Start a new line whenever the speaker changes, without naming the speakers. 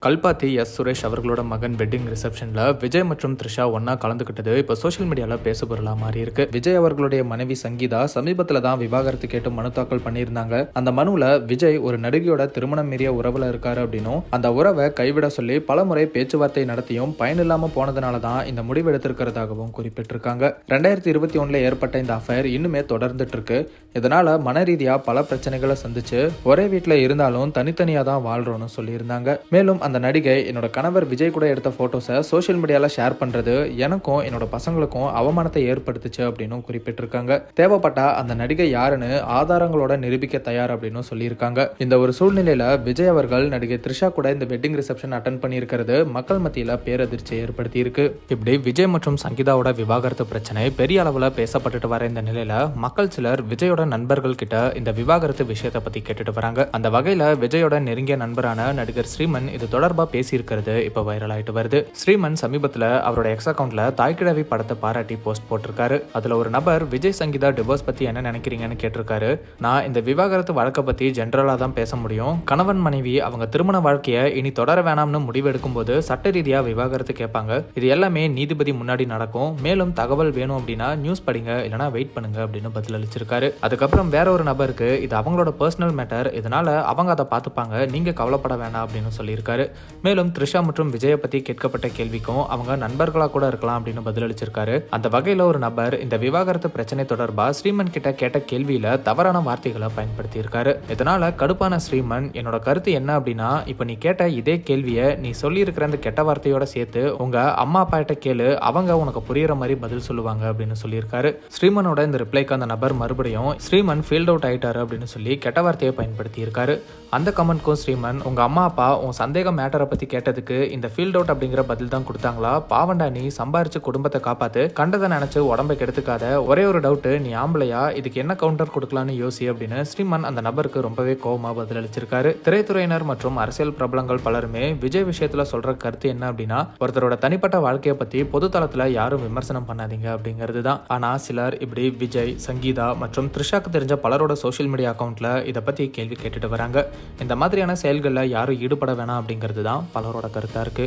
கல்பாத்தி சுரேஷ் அவர்களோட மகன் வெட்டிங் ரிசப்ஷன்ல விஜய் மற்றும் த்ரிஷா ஒன்னா கலந்துக்கிட்டது இப்போ சோஷியல் மீடியால பேசுபொருளா மாறி இருக்கு. விஜய் அவர்களுடைய மனைவி சங்கீதா சமீபத்துல தான் விவாகரத்து கேட்டு மனு தாக்கல் பண்ணியிருந்தாங்க. அந்த மனுல விஜய் ஒரு நடிகையோட திருமணம் மீறிய உறவுல இருக்காரு அப்படின்னும் அந்த உறவை கைவிட சொல்லி பலமுறை பேச்சுவார்த்தை நடத்தியும் பயனில்லாம போனதுனால தான் இந்த முடிவு எடுத்திருக்கிறதாகவும் குறிப்பிட்டிருக்காங்க. 2021 ஏற்பட்ட இந்த அஃபேர் இன்னுமே தொடர்ந்துட்டு இருக்கு. இதனால மன ரீதியா பல பிரச்சனைகளை சந்திச்சு ஒரே வீட்டுல இருந்தாலும் தனித்தனியா தான் வாழ்றோம்னு சொல்லியிருந்தாங்க. மேலும் அந்த நடிகை என்னோட கணவர் விஜய் கூட எடுத்த போட்டோஸை சோஷியல் மீடியால ஷேர் பண்றது எனக்கும் என்னோட பசங்களுக்கும் அவமானத்தை ஏற்படுத்துச்சு அப்படின்னு குறிப்பிட்டிருக்காங்க. தேவைப்பட்டா அந்த நடிகை யாருன்னு ஆதாரங்களோட நிரூபிக்க தயார் அப்படின்னு சொல்லியிருக்காங்க. இந்த ஒரு சூழ்நிலையில விஜய் அவர்கள் நடிகை த்ரிஷா கூட இந்த வெட்டிங் ரிசப்ஷன் அட்டன் பண்ணியிருக்கிறது மக்கள் மத்தியில பேரதிர்ச்சி ஏற்படுத்தி இருக்கு. இப்படி விஜய் மற்றும் சங்கீதாவோட விவாகரத்து பிரச்சனை பெரிய அளவுல பேசப்பட்டுட்டு வர இந்த நிலையில மக்கள் சிலர் விஜயோட நண்பர்கள் கிட்ட இந்த விவாகரத்து விஷயத்தை பத்தி கேட்டுட்டு வராங்க. அந்த வகையில விஜயோட நெருங்கிய நண்பரான நடிகர் ஸ்ரீமன் இது தொடர்பா பேசியிருக்கிறது இப்ப வைரல் ஆயிட்டு வருது. ஸ்ரீமன் சமீபத்துல அவரோட எக்ஸ் அக்கவுண்ட்ல தாய்க்கிழவி படத்தை பாராட்டி போஸ்ட் போட்டிருக்காரு. அதுல ஒரு நபர் விஜய் சங்கீதா டிவோர்ஸ் பத்தி என்ன நினைக்கிறீங்கன்னு கேட்டிருக்காரு. நான் இந்த விவாகரத்து வழக்கை பத்தி ஜென்ரலா தான் பேச முடியும். கணவன் மனைவி அவங்க திருமண வாழ்க்கையை இனி தொடர வேணாம்னு முடிவெடுக்கும் போது சட்ட ரீதியா விவாகரத்து கேட்பாங்க. இது எல்லாமே நீதிபதி முன்னாடி நடக்கும். மேலும் தகவல் வேணும் அப்படின்னா நியூஸ் படிங்க, இல்லைனா வெயிட் பண்ணுங்க அப்படின்னு பதில் அளிச்சிருக்காரு. அதுக்கப்புறம் வேற ஒரு நபருக்கு இது அவங்களோட பர்சனல் மேட்டர், இதனால அவங்க அதை பார்த்துப்பாங்க, நீங்க கவலைப்பட வேண்டாம் அப்படின்னு சொல்லியிருக்காரு. மேலும் த்ரிஷா மற்றும் விஜயை பத்தி கேட்கப்பட்ட கேள்விக்கும் அவங்க நண்பர்களா கூட இருக்கலாம் அப்படின்னு பதிலளிச்சிருக்காரு. அந்த வகையில ஒரு நபர் இந்த விவாகரத்து பிரச்சனை தொடர்பா ஸ்ரீமன் கிட்ட கேட்ட கேள்வியில தவறான வார்த்தைகளை பயன்படுத்தி இருக்காரு. இதனால கடுப்பான ஸ்ரீமன், என்னோட கருத்து என்ன அப்படின்னா, இப்ப நீ கேட்ட இதே கேள்வியை நீ சொல்லி இருக்கிற அந்த கெட்ட வார்த்தையோட சேர்த்து உங்க அம்மா அப்பா கிட்ட கேளு, அவங்க உனக்கு புரியுற மாதிரி பதில் சொல்லுவாங்க அப்படின்னு சொல்லியிருக்காரு. ஸ்ரீமனோட இந்த ரிப்ளைக்கு அந்த நபர் மறுபடியும் ஸ்ரீமன் ஃபீல்ட் அவுட் ஆயிட்டாரு அப்படின்னு சொல்லி கெட்ட வார்த்தையை பயன்படுத்தி இருக்காரு. அந்த கமெண்ட்க்கும் ஸ்ரீமன், உங்க அம்மா அப்பா உன் சந்தேக மேட்டரை பத்தி கேட்டதுக்கு இந்த ஃபீல்ட் அவுட் அப்படிங்கிற பதில் தான் கொடுத்தாங்களா? பாவண்டா, நீ சம்பாரிச்சு குடும்பத்தை காப்பாத்து, கண்டதை நினைச்சு உடம்பை கெடுத்துக்காத, ஒரே ஒரு டவுட், நீ ஆம்பளையா, இதுக்கு என்ன கவுண்டர் கொடுக்கலான்னு யோசி அப்படின்னு ஸ்ரீமன் அந்த நபருக்கு ரொம்பவே கோவமா பதிலளிச்சிருக்காரு. திரைத்துறையினர் மற்றும் அரசியல் பிரபலங்கள் பலருமே விஜய் விஷயத்துல சொல்ற கருத்து என்ன அப்படின்னா, ஒருத்தரோட தனிப்பட்ட வாழ்க்கையை பத்தி பொது தளத்துல யாரும் விமர்சனம் பண்ணாதீங்க அப்படிங்கிறது தான். ஆனா சிலர் இப்படி விஜய், சங்கீதா மற்றும் த்ரிஷாக்கு தெரிஞ்ச பலரோட சோஷியல் மீடியா அக்கௌண்ட்ல இதை பத்தி கேள்வி கேட்டுட்டு வராங்க. இந்த மாதிரியான செயல்களில் யாரும் ஈடுபட வேணாம் அப்படிங்கிறது தான் பலரோட கருத்தா இருக்கு.